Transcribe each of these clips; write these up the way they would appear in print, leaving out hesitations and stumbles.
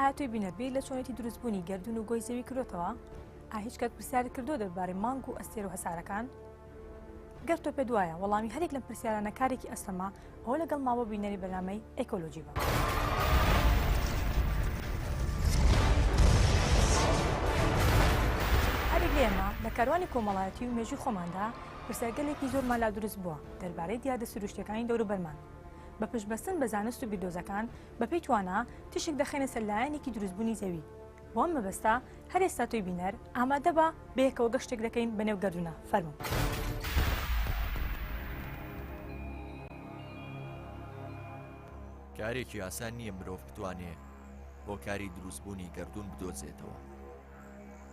هاتووی بینەربێ لە چۆنێتی دروستبوونی گەردون و گۆی زەوی کردوتەوە؟ هیچ کات پرسیارت کردو دەربارەی مانگ و ئەستێر و هەسارەکان؟ گەر تۆ پێت وایە وەڵامی هەرێک لەم پرسیارانە کارێکی ئەستەما، ئەوە لەگەڵ ماوە بینەری بەرنامەی ئێکۆلۆژی بە. هەرێک لە ئێمە لە کاروانی کۆمەڵایەتی و مێژووی خۆماندا پرسیارگەلێکی زۆرمان لا دروست بووە دەربارەی دیاردە سروشتیەکانی دەوروبەرمان. بە پشتبەستن بە زانست و بیردۆزەکان بەپێی توانە تشک دەخێنە سەر لایەنێکی دروستبوونی زەوی. بۆ ئەم مەبەستە هەر ئێستا تۆی بینەر ئامادە بە بەیەکەوە گەشتێک دەکەین بەنێو گەردونە. فەرموو. کارێکی ئاسان نییە مرۆڤ بتوانێت بۆ کاری دروستبوونی گەردون بدۆزێتەوە.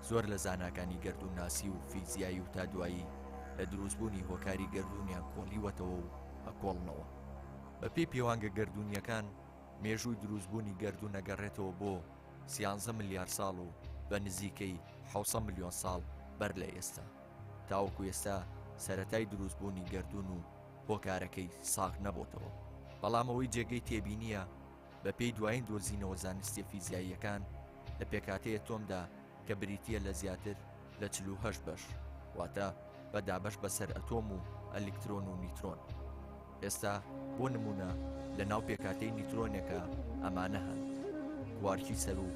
زۆر لە زاناکانی گەردونناسی و فیزیایی و تا دوایی لە دروستبوونی هۆکاری گەردونیان کۆڵیوەتەوە و ئەکۆڵنەوە. بەپێی پێوانگە گەردونیەکان مێژووی دروستبوونی گەردون نەگەڕێتەوە بۆ 13 ملیار ساڵ و بە نزیکەی 600 ملیۆن ساڵ بەر لە ئێستا. تاوەکو ئێستا سەرەتای دروستبوونی گەردون و هۆکارەکەی ساغ نەبووتەوە. بەڵام ئەوەی جێگەی تێبینیە بە پێی دوایین دۆزینەوە زانستی فیزیاییەکان لە پێکاتەیە تۆمدا کە بریتیە لە زیاتر لە 48 بەش، واتە بەدابەش بەسەر ئەتۆم و ئەلکترۆن و نیترۆن. ئێستا بۆ نمونە لە ناو پێکاتەی نیترۆنێکە ئەمانە هەن: کوارکی سەر و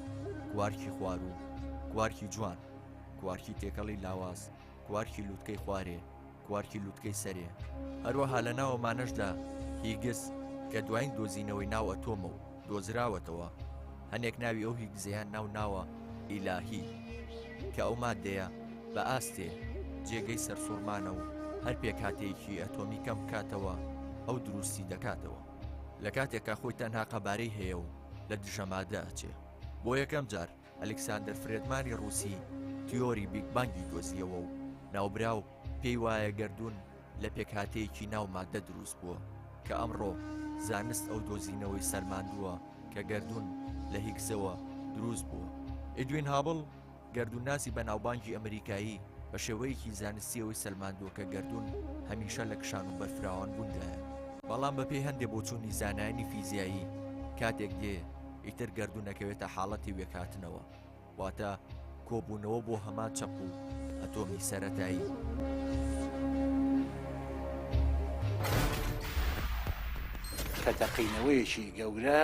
کوارکی خوار و کوارکی جوان، کوارکی تێکەڵی لاواز، کوارکی لووتکەی خوارێ، کوارکی لووتکەی سەرێ. هەروەها لە ناوەمانەشدا هیگز کە دوایین دۆزینەوەی ناو ئەتۆمە و دۆزراوەتەوە. هەنێک ناوی ئەو هیگزەیان ناوە ئیلاهی کە ئەو مادەیە بە ئاستێ جێگەی سەرسوڕمانە و هەر پێکهاتەیەکی ئەتۆمی کەم بکاتەوە ئەو دروستی دەکاتەوە. لە کاتێکا خۆی تەنها قەبارەی هەیە و لە دژەمادە ئەچێ. بۆ یەکەم جار ئەلێکساندەر فرێدمانی ڕووسی تیۆری بیگ بانگی دۆزیەوە و ناوبراو پێی وایە گەردون لە پێکهاتەیەکی ناو مادە دروست بووە کە ئەمڕۆ زانست ئەو دۆزینەوەی سەرماندووە کە گەردون لە هیگزەوە دروست بووە. ئێدوین هابڵ گەردونناسی بەناوبانگی ئەمریکایی بە شێوەیەکی زانستیەوەی سەرماندووە کە گەردون هەمیشە لە کشان و بەرفراوان بووندایە. بەڵام بەپێی هەندێک بۆچوونی زانایانی فیزیایی کاتێک دێ ئیتر گەردونەکەوێتە حاڵەتی وێکهاتنەوە، واتە کۆبوونەوە بۆ هەمان چەپ و ئەتۆمی سەرەتایی. کە تەقینەوەیەکی گەورە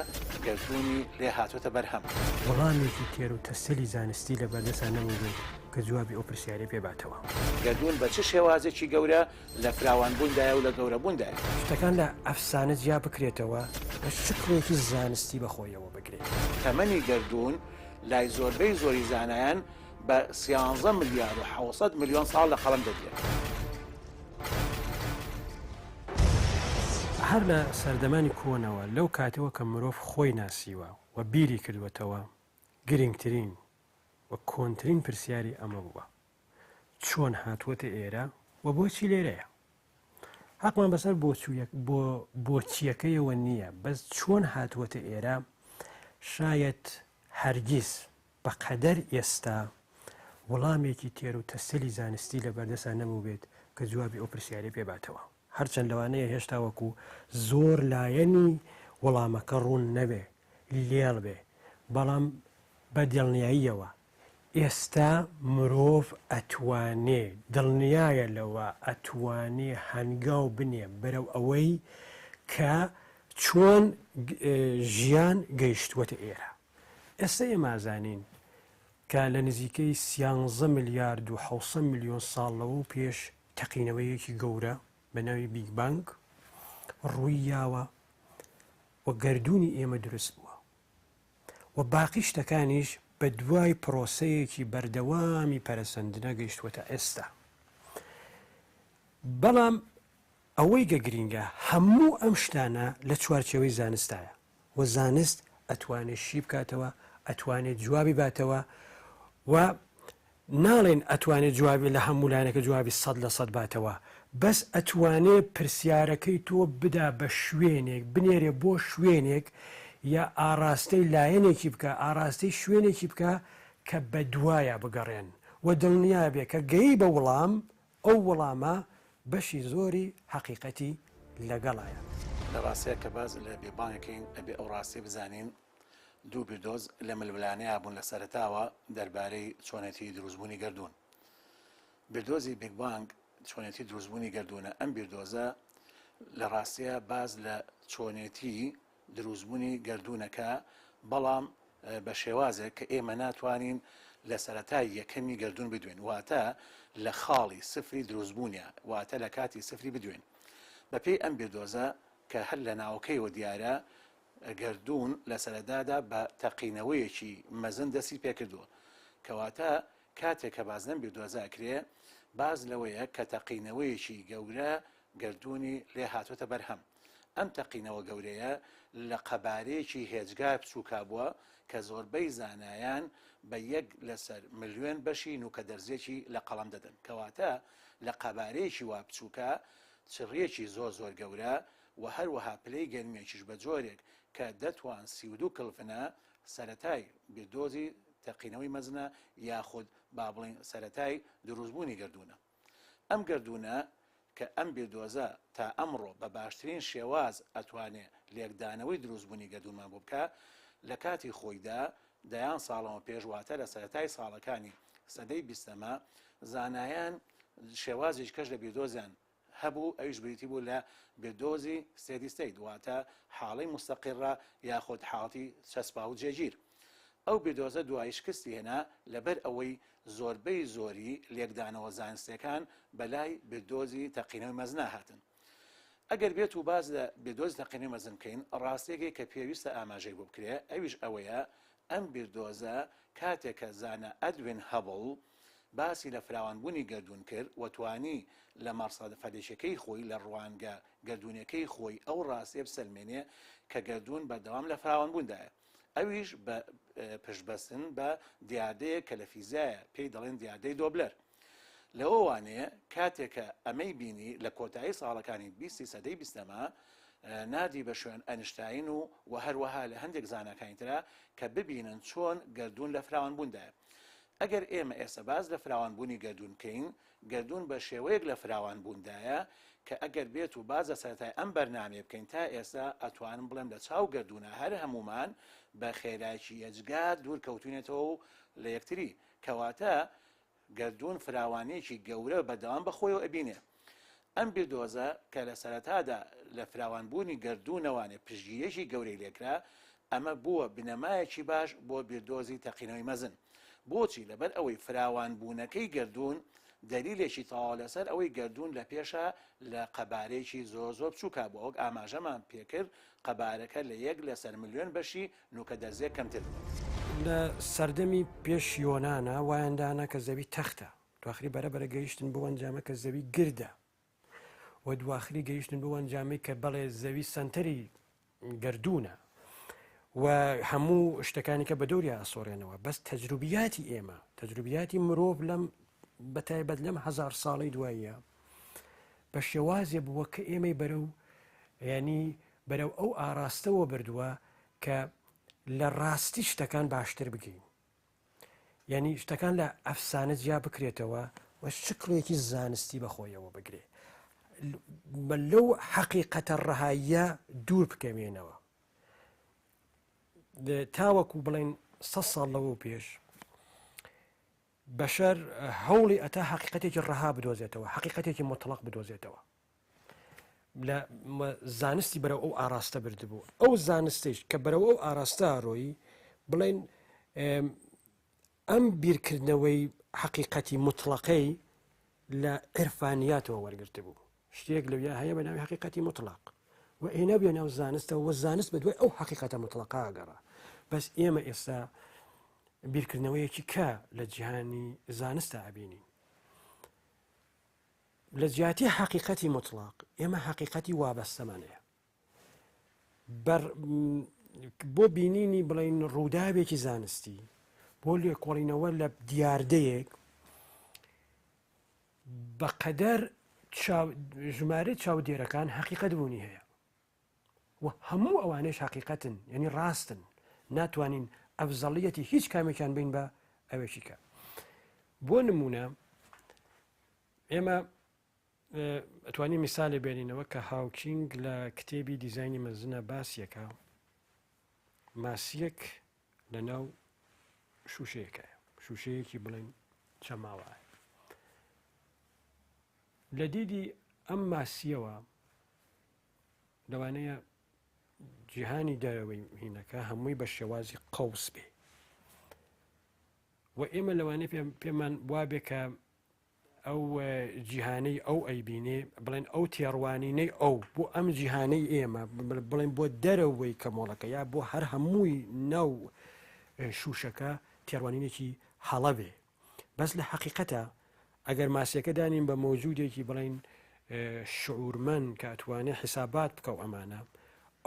گەردونی لێ هاتوۆتە بەرهەم. وەڵامێکی تێر و تەسەلی زانستی لە بەردەسان نەبوو کە جوابی ئەو پرسیارەی پێباتەوە. گەردون بە چ شێوازێکی گەورە لە فراوانبووندایە و لە گەورەبووندایە. شتەکان لە ئەفسانە جیا بکرێتەوە بە شکلێکی زانستی بەخۆیەوە بگرێت. تەمەنی گەردون لای زۆربەی زۆری زانایان بە 13 ملیار و 600 ملیۆن ساڵ لە قەڵەم دەدرێت. هەر لە سەردەمانی کۆنەوە لەو کاتەوە کە مرۆڤ خۆی ناسیوە و بیری کردوێتەوە، گرنگترین و کۆنترین پرسیاری ئەمە بووە: چۆن هاتووەتە ئێرە و بۆچی لێرەیە؟ حەقمان بەسەر بۆچیەکەیەوە نییە، بەس چۆن هاتووەتە ئێرە شاید هەرگیز بەقەدەر ئێستا وەڵامێکی تێر و تەسەلی زانستی لە بەردەسان نەبوو بێت کە جوابی ئەو پرسیاری پێباتەوە. هەرچەند لەوانەیە هێشتا وەکو زۆر لایەنی وەڵامەکە ڕوون نەبێ لێڵ بێ، بەڵام بە دڵنیاییەوە ئێستا مرۆڤ ئەتوانێ دڵنیایە لەوە ئەتوانێ هەنگاو بنێ بەرەو ئەوەی کە چۆن ژیان گەیشتووەتە ئێرە. ئێستا ئێمازانین کە لە نزیکەی 13 ملیارد و 600 ملیۆن ساڵەوە و پێش تەقینەوەیەکی گەورە بە ناوی بیگ بانگ ڕووی یاوە و گەردونی ئێمە دروست بووە و باقی شتەکانیش بە دوای پرۆسەیەکی بەردەوامی پەرەسەندنە گەیشتوەتە ئێستا. بەڵام ئەوەی گەگرینگە هەموو ئەم شتانە لە چوارچێوەی زانستایە و زانست ئەتوانێت شی بکاتەوە، ئەتوانێت جوابی باتەوە و ناڵێن ئەتوانێت جوابی لە هەموو لایەنەکە جوابی 100% باتەوە، بەس ئەتوانێت پرسیارەکەی تۆ بدا بە شوێنێک بنێرێ بۆ شوێنێک یا ئاراستەی لایەنێکی بکە، ئاراستەی شوێنێکی بکە کە بە دوایە بگەڕێن و دڵنیا بێ کە گەی بە وەڵام ئەو وەڵامە بەشی زۆری حەقیقەتی لەگەڵایە. لە ڕاستەیە کە باز لە بێبانەکەین ئەبێ ئەو ڕاستی بزانین دوو بیردۆز لە ململانەیە بوون لە سەرتاوە دەربارەی چۆنێتی دروستبوونی گردون. بیردۆزی بیگ بانگ چۆنێتی دروستبوونی گردونە. ئەم بیردۆزە لە ڕاستیە باز لە چۆنێتی دروستبوونی گردونەکە، بەڵام بە شێوازێک کە ئێمە ناتوانین لە سەرەتای یەکەمی گردون بدوێن، واتە لە خاڵی سفری دروستبوونیە، واتە لە کاتی سفری بدوێن. بەپێی ئەم بیردۆزە کە هەر لە ناوەکەیەوە دیارە، گردون لە سەرەتادا بە تەقینەوەیەکی مەزن دەستی پێکردووە، کەواتە کاتێک کە باز لەم بیردۆزە ئەکرێ، باز لەوەیە کە تەقینەوەیەکی گەورە گردونی لێ هاتوۆتە بەرهەم. ئەم تەقینەوە گەورەیە لە قەبارەیەکی هێجگار بچووکا بووە کە زۆربەی زانایان بە 1 لەسەر ملیۆن بەشی نوکە دەرزێکی لە قەڵەم دەدەن، کەواتە لە قەبارەیەکی وا بچووکە چڕیەکی زۆر گەورە و هەروەها پلەی گەرمیێکیش بە جۆرێک کە دەتوان 32 کلفنە سەرەتای بیردۆزی تەقینەوەی مەزنە یاخود با بڵین سەرەتای دروستبوونی گردونە. ئەم گردونە کە ئەم بیردۆزە تا ئەمڕۆ بە باشترین شێواز ئەتوانێت لێکدانەوەی دروستبوونی گردونمان بۆ بکە، لە کاتی خۆیدا دەیان ساڵەوە پێشواتە لە سەرەتای ساڵەکانی سەدەی 20ەمە زانایان شێوازێک کەش لە بیردۆزیان هەبوو، ئەویش بریتی بوو لە بیردۆزی ستێدی ستەیت، واتە حاڵەی مستەقیڕە یاخود حاڵەتی چەسپا و جێگیر. ئەو بیردۆزە دوای شکستی هێنا لەبەر ئەوەی زۆربەی زۆری لێکدانەوە زانستیەکان بەلای بیردۆزی تەقینەوەی مەزن هاتن. ئەگەر بێت و باز لە بیردۆزی تەقینەوەی مەزن بکەین، ڕاستیەکەی کە پێویستە ئاماژەی بۆ بکرێ، ئەویش ئەوەیە ئەم بیردۆزە کاتێک کە زانە ئەدوین هەبڵ باسی لە فراوانبوونی گردون کرد، وەتوانی لە مەرسەدە فەلێشەکەی خۆی لە ڕوانگە گردونەکەی خۆی ئەو ڕاستیە بسەلمێنێ کە گردون بەردەوام لە فراوانبووندایە. ئەویش بە پشتبەستن بە دیاردەیە کە لە فیزایە پێی دەڵێن دیاردەی دۆبلەر. لەوە وانەیە کاتێک کە ئەمەی بینی لە کۆتایی ساڵەکانی 20 سەدەی 20ەمە نادی بە شوێن ئەنشتاین و هەروەها لە هەندێک زانەکانی ترە کە ببینن چۆن گردون لە فراوانبووندایە. ئەگەر ئێمە ئێستا باز لە فراوانبوونی گردون بکەین، گردون بە شێوەیەک لە فراوانبووندایە کە ئەگەر بێت و بازە سەرەتای ئەم بەرنامێ بکەین تا ئێستا ئەتوانم بڵێم لە چاو گردونە هەر هەمومان بە خێرایکی ئەجگار دوور کەوتونێتەوە و لە یەکتری، کەواتە گردون فراوانەیەکی گەورە بەردەوام بەخۆیەوە ئەبینێ. ئەم بیردۆزە کە لە سەرەتادا لە فراوانبوونی گردونەوانێ پشتگیریەکی گەورەی لێکرا، ئەمە بووە بنەمایەکی باش بۆ بیردۆزی تەقینەوەی مەزن. بۆچی؟ لەبەر ئەوەی فراوانبوونەکەی گردون دلیلێکی تەواو لەسەر ئەوەی گردون لە پێشە لە قەبارەیەکی زۆر بچووکە بۆ ئەوک ئاماژەمان پێکرد قەبارەکە لە 1 لەسەر ملیۆن بەشی نوکە دەرزێک کەمتر. لە سەردەمی پێش یۆنانە وایەندانە کە زەوی تەختە، دواخری بەرەبەرە گەیشتن بۆ ئەنجامە کە زەوی گردە، و دواخری گەیشتن بۆ ئەنجامی کە بەڵێ زەوی سەنتەری گردونە و هەموو شتەکانی کە بە دەوری ئاسۆڕێنەوە. بەس تەجروبیاتی ئێمە، تەجروبیاتی مرۆڤ لەم بەتایبەت لەم 1000 ساڵی دواییە بە شێوازێ بووە کە ئێمەی بەرەو ینی بەرەو ئەو ئاراستەوە بردووە کە لە ڕاستی شتەکان باشتر بگەین، ینی شتەکان لە ئەفسانە جیا بکرێتەوە و شکلێکی زانستی بەخۆیەوە بگرێ، لەو حەقیقەتە ڕەهاییە دوور بکەمێنەوە. تاوەکو بڵێن 100 ساڵ لەوە پێش بەشەر هەوڵی ئەتا حەقیقەتێکی ڕەها بدۆزێتەوە، حەقیقەتێکی مطلق بدۆزێتەوە، لە زانستی بەرەو ئەو ئاراستە بردبوو. ئەو زانستیش کە بەرەو ئەو ئاراستە ڕۆیی بڵێن ئەم بیرکردنەوەی حەقیقەتی مطلقەی لە عرفانیاتەوە وەرگرتە بوو. شتێک لەویا هەیە بە ناوی حەقیقەتی مطلق و ئێنە بێ ناو زانستەوە و زانست بە دوای ئەو حەقیقەتە مطلقا ئەگەڕا. بەس ئێمە ئێستا بیرکردنەوەیەکی کە لە جیهانی زانستە ئەبینین. لە جیاتی حەقیقەتی مطلق ئێمە حەقیقەتی وابەستەمانەیە بۆ بینینی بڵێن ڕووداوێکی زانستی، بۆ لێکۆڵینەوە لە دیاردەیەک بەقەدەر ژمارە چاودێرەکان حەقیقەت بوونی هەیە و هەموو ئەوانەش حەقیقەتن، یعنی ڕاستن، ناتوانین ئەفزەڵیەتی هیچ کامێکیان بین بە ئەوێکی کە. بۆ نمونە ئێمە ئەتوانین میساڵێ بێنینەوە کە هاوکینگ لە کتێبی دیزایانی مەزنە باسیەکە، ماسیەک لەناو شوشەیەکایە شوشەیەکی بڵێن چەماوە لە دیدی ئەم ماسیەوە لەوانەیە جیهانی دەرەوەی هینەکە هەمووی بە شێوازی قەوس بێ و ئێمە لەوانەیە پێمان وابێ کە ئەو جیهانەی ئەو ئەیبینێ بڵێن ئەو تێڕوانینەی ئەو بۆ ئەم جیهانەی ئێمە بڵێن بۆ دەرەوەی کەمۆڵەکە یا بۆ هەر هەمووی ناو شوشەکە تێڕوانینێکی هەڵە بێ بەس لە حەقیقەتە ئەگەر ماسیەکە دانین بە مۆجودێکی بڵێن شعورمەند کە ئەتوانێت حسابات بکە و ئەمانە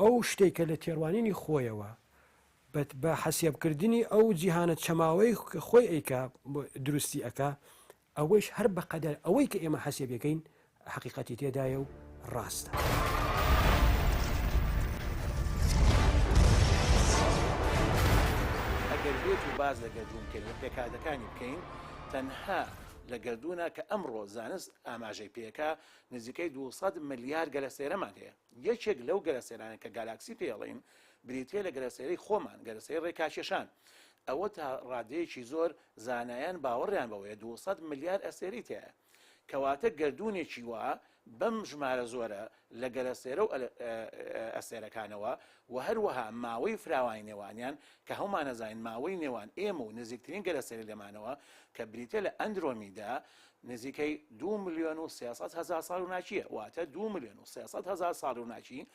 ئەو شتێکە لە تێڕوانینی خۆیەوە بە حەسیبکردنی ئەو جیهانە چەماوەی خۆی ئەیکا دروستی ئەکا ئەوەیش هەر بەقەدەر ئەوەی کە ئێمە حەسیبەکەین حەقیقەتی تێدایە و ڕاستە. ئەگەر بێت و باز لە گەردوونکردن و پێکاتەکانی بکەین تەنها لە گەردوونە کە ئەمڕۆ زانست ئاماژەی پێەکە نزیکەی 200 ملیار گەلەسێرەمان هەیە یەکێک لەو گەلەسێرانە کە گالاکسی پێڵین بریتێ لە گەلەسێرەی خۆمان گەلەسێرەی ڕێکاشێشان ئەوە تا ڕادەیەکی زۆر زانایان باوەڕیان بەوەیە 200 ملیار ئەسێری تایە کەواتە گەردوونێکی وە بەم ژمارە زۆرە لە گەلەسێرە و ئەسێرەکانەوە و هەروەها ماوەی فراوانی نێوانیان کە هەومان نەزانین ماوەی نێوان ئێمە و نزیکترین گەلەسێری لێمانەوە کە بریتێ لە ئەندرۆمیدا نزیکەی 2,300,000 ساڵ و ناچیە واتە 2,300,000 ساڵ و ناچی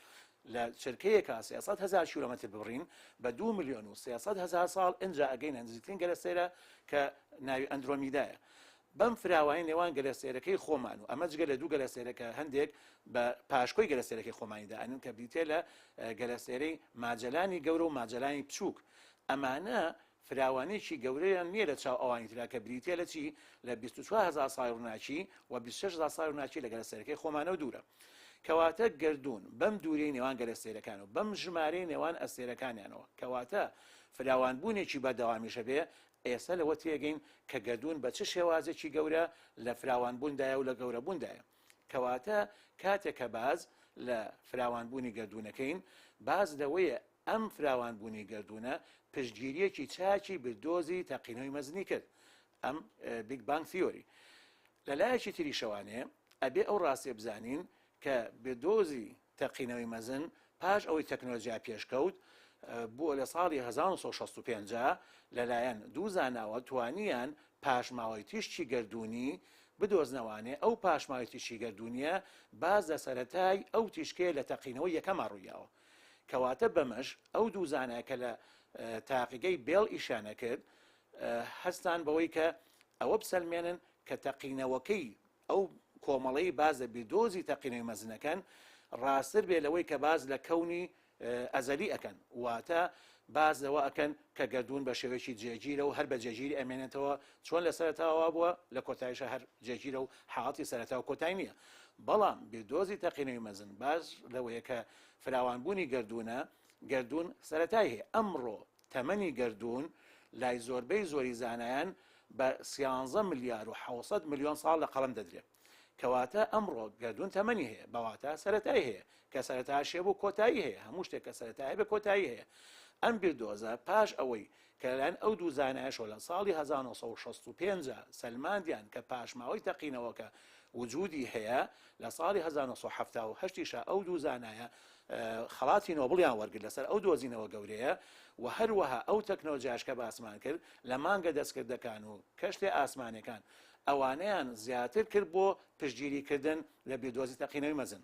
لە چرکەیەکە 300,000 کیلۆمەتر بڕین بە 2,300,000 ساڵ ئەنجا ئەگەینە نزیکترین گەلەسێرە کە ناوی ئەندرۆمیدایە بەم فراوانی نێوان گەلەسێرەکەی خۆمان و ئەمە جگە لە دوو گەلەسێرەکە هەندێک بە پاشکۆی گەلەسێرەکەی خۆمانیدا ئەنن کە بریتێ لە گەلەسێرەی ماجەلانی گەورە و ماجەلانی بچووک ئەمانە فراوانێکی گەورەیان نییە لە چاو ئەوانی ترا کە بریتێ لە چی لە 24,000 ساڵ ڕووناچی و 26,000 ساڵ ڕووناچی لە گەلەسێرەکەی خۆمانە و دوورە کەواتە گەردوون بەم دوورەی نێوان گەلەسێرەکان و بەم ژمارەی نێوان ئەسێرەکانیانەوە کەواتە فراوانبوونێکی بەدەوامیشە بێ ئێستا لەوە تێگەین کە گەردوون بە چ شێوازێکی گەورە لە فراوانبووندایە و لە گەورەبووندایە کەواتە کاتێک کە باز لە فراوانبوونی گەردوونەکەین باز لەوەیە ئەم فراوانبوونی گەردوونە پشتگیریەکی چاکی بردۆزی تەقینەوەی مەزنی کرد ئەم بیگ بانگ تیۆری لەلایەکی تری شەوانێ ئەبێ ئەو ڕاستێ بزانین کە بردۆزی تەقینەوەی مەزن پاش ئەوەی تەکنۆلۆژیا پێشکەوت بۆ لە ساڵی 1965 لەلایەن دوو زاناوە توانیان پاشماوەی تیشتی گەردوونی بدۆزنەوانێ ئەو پاشماوەی تیشتی گەردوونیە باز لە سەرەتای ئەو تیشکێ لە تەقینەوەی یەکەما ڕوویاوە کەواتە بەمەش ئەو دوو زانایە کە لە تاقیگەی بێڵ ئیشانە کرد هەستان بەوەی کە ئەوە بسەلمێنن کە تەقینەوەکەی ئەو کۆمەڵەی باز لە بیردۆزی تەقینەوەی مەزنەکەن ڕاستتر بێ لەوەی کە باز لە کەونی ئەزەلی ئەکەن واتە باز لەوە ئەکەن کە گەردوون بە شێوەیەکی جێگیرە و هەر بە جێگیری ئەمێنێتەوە چۆن لە سەرەتاوا بووە لە کۆتاییشە هەر جێگیرە و حاڵەتی سەرەتا و کۆتایی نییە بەڵام بیردۆزی تەقینەوەی مەزن باز لەوەیە کە فراوانبوونی گەردوونە گەردوون سەرەتای هەیە ئەمڕۆ تەمەنی گەردوون لای زۆربەی زۆری زانایان بە 13 ملیار و 700 ملیۆن ساڵ لە قەڵم دەدرێت کەواتە ئەمڕۆ گەردوون تەمەنی هەیە بەواتە سەرەتای هەیە کە سەرەتاشێ بۆ کۆتایی هەیە هەموو شتێک کە سەرەتای بە کۆتایی هەیە ئەم بیردۆزە پاش ئەوەی کە لەلایەن ئەو دوو زانایەشەوە لە ساڵی 1965 سەلماندیان کە پاشماوەی تەقینەوەکە وجودی هەیە لە ساڵی 1970 ئەو دوو زانایە خەڵاتی نۆبڵیان وەرگرت لەسەر ئەو دۆزینەوە گەورەیە و هەروەها ئەو تەکنۆلۆژیاش کە باسمان کرد لە مانگە دەستکردەکان و کەشتێ ئاسمانەکان ئەوانەیان زیاتر کرد بۆ پشتگیریکردن لە بیردۆزی تەقینەوەی مەزن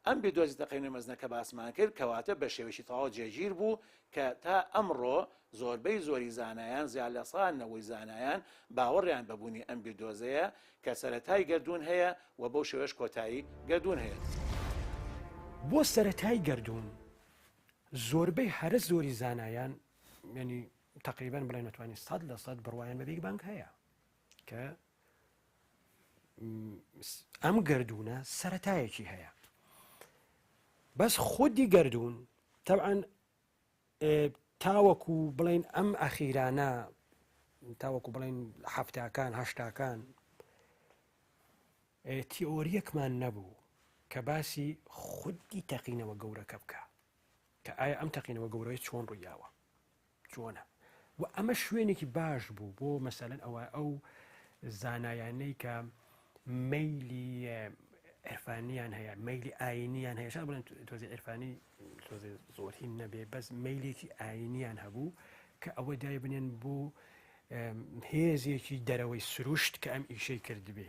ئەم بیردۆزی تەقینەوەی مەزنە کە باسمان کرد کەواتە بە شێوەیەکی تەواو جێگیر بوو کە تا ئەمڕۆ زۆربەی زۆری زانایان زیاد لە سانەوەی زانایان باوەڕیان بەبوونی ئەم بیردۆزەیە کە سەرەتای گەردوون هەیە و بەو شێوەش کۆتایی گەردوون هەیە بۆ سەرەتای گەردوون زۆربەی هەرە زۆری زانایان ینی تقریبان بڵێن نەتوانین 100% بڕوایان بە بیگ بانگ هەیە کە ئەم گەردوونە سەرەتایەکی هەیە بەس خودی گەردوون تەبعاً تاوەکو بڵێن ئەم ئەخیرانە تاوەکو بڵێن هەفتاکان هەشتاکان تیۆریەکمان نەبوو کە باسی خودی تەقینەوە گەورەکە بکە کە ئایا ئەم تەقینەوە گەورەی چۆن ڕوویاوە چۆنە و ئەمە شوێنێکی باش بوو بۆ مەسەلەن ئەو زانایانەی کە مەیلی عرفانیان هەیە مەیلی ئاینیان هەیە شان بڵێن تۆزی عرفانی تۆزێ زۆرهی نەبێ بەس مەیلێکی ئاینیان هەبوو کە ئەوە دای بنێن بۆ هێزێکی دەرەوەی سروشت کە ئەم ئیشەی کردبێ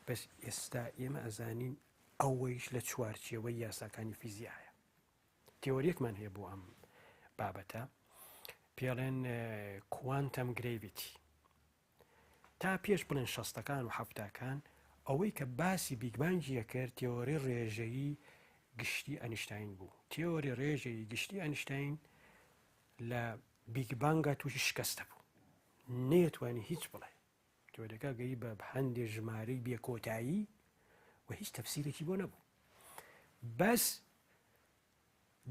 بەس ئێستا ئێمە ئەزانین ئەوەیش لە چوارچێوەی یاساکانی فیزیایە تێۆریەکمان هەیە بۆ ئەم بابەتە پێڵێن کوانتەم گرێڤیتی تا پێش بڵێن 60ەکان و 70ەکان ئەوەی کە باسی بیگبانجیە کرد تێۆری ڕێژەیی گشتی ئەنیشتین بوو تێۆری ڕێژەیی گشتی ئەنیشتین لە بیگبانگە تووشی شکستە بوو نێتوانی هیچ بڵێ تۆرەکە گەی بە هەندێک ژمارەی بێکۆتایی و هیچ تەفسیرێکی بۆ نەبوو بەس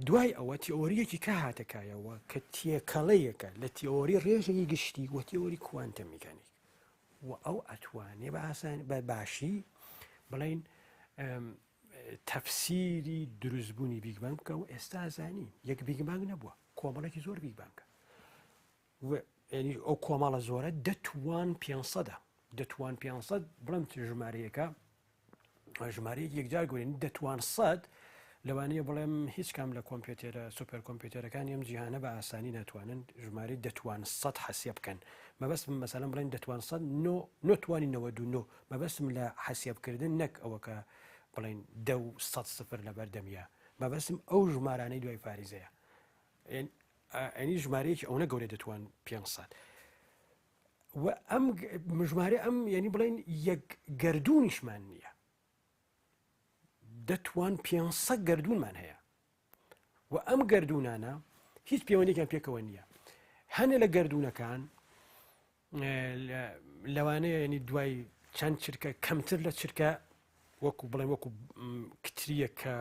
دوای ئەوە تیۆریەکی کە هاتەکایەوە کە تێکەڵەیەکە لە تیۆری ڕێژەی گشتی و تیۆری کوانتە میکانیک و ئەو ئەتوانێ بە باشی بڵین تەفسیری دروستبوونی بیگبانگ بکە و ئێستا زانین یەک بیگبانگ نەبووە کۆمەڵێکی زۆر بیگبانگە ینی ئەو کۆمەڵە زۆرە دەتوان 500 بڵم ژمارەیەەکە ژمارەیەک یەکجار گوێن دەتوان 100 لەوانەیە بڵێم هیچ کام لە کۆمپیوتەرە سوپەر کۆمپیوتەرەکانی ئەم جیهانە بە ئاسانی ناتوانن ژمارە دەتوان 100 حەسیە بکەن مەبەستم مەسەلەن بڵێن دەتوان 100 نۆتوانی 99 مەبەستم لە حەسیەبکردن نەک ئەوە کە بڵێن 100 سفر لە بەردەمیە مەبەستم ئەو ژمارانەی دوای پاریزەیە ئەنی ژمارەیەکی ئەوە گەورە دەتوان 500 و ئەم ژمارە ئەم ینی بڵێن یەک گردردونیشمان نییە دەتوان 500 گردردونمان هەیە و ئەم گردردونانە هیچ پەیوەندێکیان پێکەوە نییە هەنێ لە گردردونەکان لەوانەیە ینی دوای چەند چرکە کەمتر لە چرکە وەکو بڵێن وەکو کتریە کە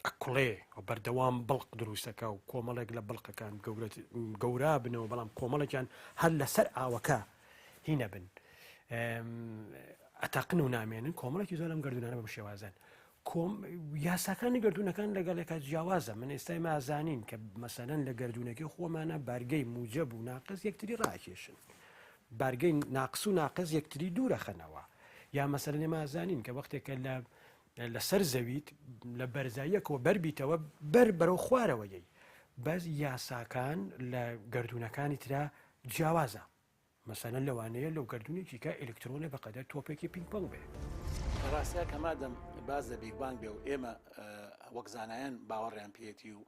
ئەکوڵێ و بەردەوام بڵق دروستەکە و کۆمەڵێک لە بڵقەکان گەورا بنەوە بەڵام کۆمەڵێکیان هەر لەسەر ئاوەکە هینە بن ئەتاقن و نامێنن کۆمەڵێکی زۆر ئەم گردردونانە بە شێوازن یاساکانی گردردونەکان لەگەڵێکە جیاوازە من ئێستای مازانین کە مەسەلەن لە گردردونەکەی خۆمانە بارگەی موجب و ناقص یەکتری ڕاکێشن بارگەی ناقص و ناقص یەکتری دوورەخەنەوە یا مەسەلەن مازانین کە وەختێکە لەسەر زەویت لە بەرزاییەکەوە بەربیتەوە بەرەو خوارەوەیەی بەس یاساکان لە گردردونەکانی ترا جیاوازە مەسەلەن لەوانەیە لەو گردردونێکی کە ئلکترۆنە بەقەدەر تۆپێکی پینگ-پۆنگ بێ ڕاستە کەمادەم باز لە بیگبانگ بێ و ئێمە وەک زانایان باوەڕیان پێێتی و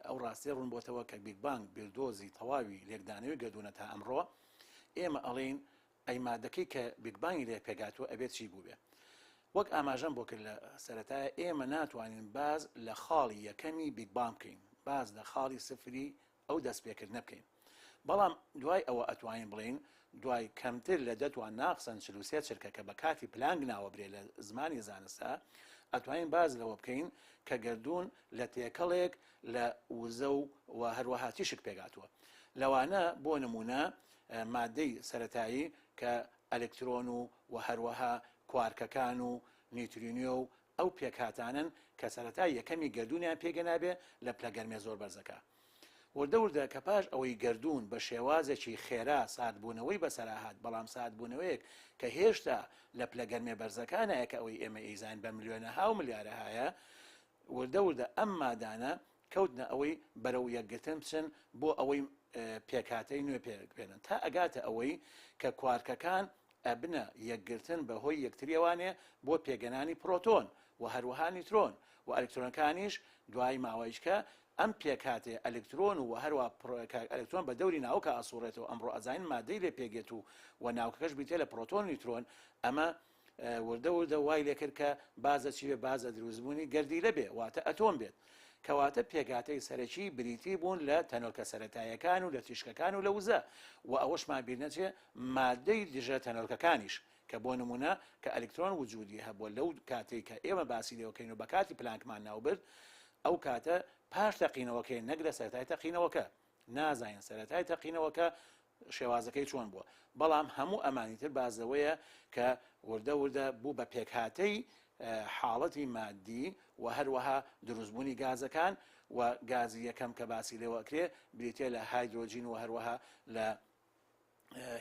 ئەو ڕاستی ڕوون بۆتەوە کە بیگبانگ بردۆزی تەواوی لێکدانەوەی گردردونە تا ئەمڕۆ ئێمە ئەڵێن ئەیمادەکەی کە بیگبانگی لێ پێگاتوە ئەبێت چی بوو بێ وەک ئاماژەم بۆ کرد لە سەرەتایە ئێمە ناتوانین باز لە خاڵی یەکەمی بیگبانگ بکەین باز لە خاڵی سفری ئەو دەستپێکردنە بکەین بەڵام دوای ئەوە ئەتوانین بڵین دوای کەمتر لە دەتوان ناقسەن 43 چرکە کە بە کاتی پلانگ ناوەبرێ لە زمانی زانستە ئەتوانین باز لەوە بکەین کە گردردون لە تێکەڵێک لە وزە و هەروەها تیشک پێگاتووە لەوانە بۆ نمونە مادەی سەرەتایی کە ئەلکترۆن و هەروەها کوارکەکان و نیوترینۆ و ئەو پێکهاتانن کە سەرەتای یەکەمی گردردونیان پێگەنابێ لە پلەگەرمێ زۆر بەرزەکە وردەوردە کە پاش ئەوەی گردردون بە شێوازێکی خێرا سادبوونەوەی بەسەراهات بەڵام سادبوونەوەیەک کە هێشتا لە پلەگەرمێ بەرزەکانەیە کە ئەوەی ئێمە ئیزان بە ملیۆنەها و ملیارە هەیە وردەوردە ئەم مادانە کەوتنە ئەوەی بەرەو یەکگرتن بچن بۆ ئەوەی پێکهاتەی نوێ پێبێنن تا ئەگاتە ئەوەی کە کوارکەکان ئەبنە یەکگرتن بەهۆی یەکتریەوانێ بۆ پێگەنانی پرۆتۆن و هەروەها نیوترۆن و ئەلکترۆنەکانیش دوای ماوەیشکە ئەم پێکاتێ ئەلکترۆن و هەروە ئەلکترۆن بە دەوری ناوکە ئاسوڕێتەوە ئەمڕۆ ئەزانین مادەی لێ پێگێت و ناوکەکەش بیتێ لە پرۆتۆن نیوترۆن ئەمە وردە وای لێ کرد کە بازە چی بێ بازە دروستبوونی گەردی لەبێ واتە ئەتۆم بێت کەواتە پێکاتەی سەرەکی بریتی بوون لە تەنۆرکە سەرەتاییەکان و لە تیشکەکان و لە وزە و ئەوەشمان بیر نەچێ مادەی دژە تەنۆرکەکانیش کە بۆ نمونە کە ئەلکترۆن وجودی هەبووە لەو کاتێک کە ئێمە باسی لێوەکەین و بە کاتی پلانکمان ناوبرد ئەو کاتە پاش تەقینەوەکەی نەک لە سەرەتای تەقینەوەکە نازانین سەرەتای تەقینەوەکە شێوازەکەی چۆن بووە بەڵام هەموو ئەمانیتر بازەوەیە کە وردە بوو بە پێکهاتەی حاڵەتی مادی و هەروەها دروستبوونی گازەکان و گازی یەکەم کە باسی لێوەکرێ بریتێ لە هایدرۆجین و هەروەها لە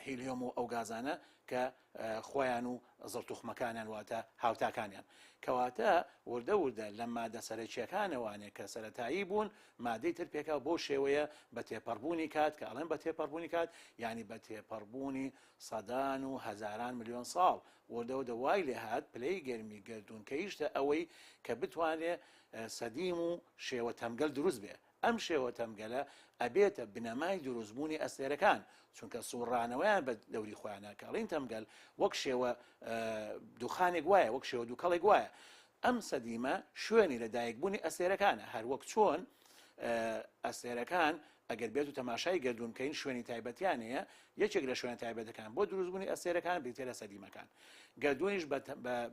هیلیۆم و ئەو گازانە کە خۆیان و زڵتوخمەکانیان واتە هاوتاکانیان کەواتە وردە وردە لە مادە سەرەکیەکانەوانێ کە سەرەتایی بوون مادەی تر پێکا بۆ شێوەیە بە تێپەڕبوونی کات کە ئەڵێن بە تێپەڕبوونی کات یعنی بە تێپەڕبوونی سەدان و هەزاران ملیۆن ساڵ وردە دوای لێ هات پلەی گەرمی گردون کە هیچتە ئەوەی کە بتوانێ سەدیم و شێوە تەمگەل دروست بێ ئەم شێوە تەمگەلە ئەبێتە بنەمای دروستبوونی ئەستێرەکان چونکە سوڕانەوەیان بە دەوری خۆیانە کاڵین تەمگەل وەک شێوە دوخانێک وایە وەک شێوە دووکەڵێک وایە ئەم سەدیمە شوێنی لە دایکبوونی ئەستێرەکانە هەر وەک چۆن ئەستێرەکان ئەگەر بێت و تەماشای گردونکەین شوێنی تایبەتیانەیە یەکێک لە شوێن تایبەتەکان بۆ دروستبوونی ئەستێرەکان بریتێ لە سەدیمەکان گردونیش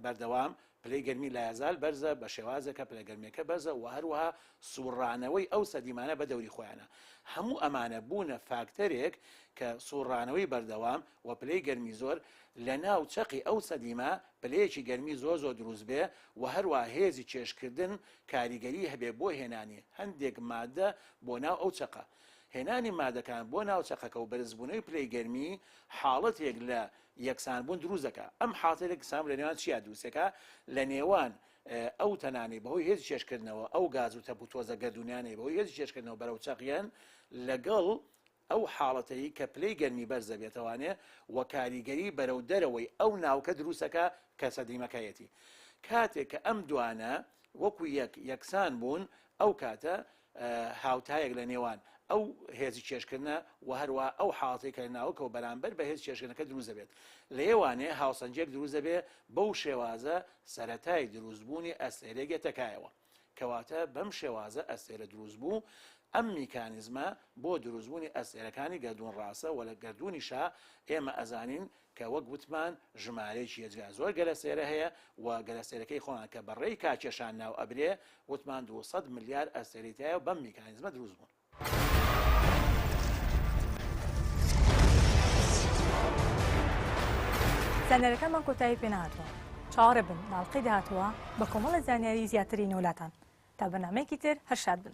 بەردەوام پلەی گەرمی لایەزال بەرزە بە شێوازەکە پلە گەرمیەکە بەرزە و هەروەها سوڕانەوەی ئەو سەدیمانە بە دەوری خۆیانە هەموو ئەمانە بوونە فاکتەرێک کە سوڕانەوەی بەردەوام و پلەی گەرمی زۆر لە ناو چەقی ئەو سەدیمە پلەیەکی گەرمی زۆر دروست بێ و هەروە هێزی چێشکردن کاریگەری هەبێ بۆ هێنانی هەندێک مادە بۆ ناو ئەو چەقە هێنانی مادەکان بۆ ناو چەقەکە و بەرزبوونەوەی پلەی گەرمی حاڵەتێک لە یەکسانبوون دروست دەکە ئەم حاڵەتێک سام لە نێوان چیا دروستەکە لە نێوان ئەو تەنانی بەهۆی هێزی چێشکردنەوە ئەو گاز و تەپ و تۆزە گەردونیانەی بەهۆی هێزی چێشکردنەوە بەرەو چەقیان لەگەڵ ئەو حاڵەتەی کە پلەی گەرمی بەرزە بێتەوانێ و کاریگەری بەرەو دەرەوەی ئەو ناوکە دروستەکە کە سەدیمەکەیەتی کاتێک کە ئەم دوانە وەکو یەکسان بوون ئەو کاتە هاوتایەک لە نێوان ئەو هێزی چێشکردنە و هەروە ئەو حاڵەتی کە ناوکەەوە بەرامبەر بە هێز چێشکردنەکە دروست دەبێت لە ئێوانێ هاوسەنجێک دروست دەبێت بەو شێوازە سەرەتای دروستبوونی ئەستێرێک تەکایەوە کەواتە بەم شێوازە ئەستێرە دروست بوو ئەم میکانیزمە بۆ دروستبوونی ئەستێرەکانی گەردون ڕاستە و لە گەردونیشا ئێمە ئەزانین کە وەک وتمان ژمارەیەکی یەجگا زۆر گەلەسێرە هەیە و گەلەسێرەکەی خۆیان کە بەڕێی کاکێشان ناو ئەبرێ وتمان 200 ملیار ئەستێریتایە و بەم میکانیزمە دروست بوون. زانیاریەکانمان کۆتایی پێنهاتوە چاوەڕێ بن لاڵقەی داهاتوە بە کۆمەڵە زانیاری زیاتری نەولاتان تا بەنامەیەکی تر هەر شاد بن.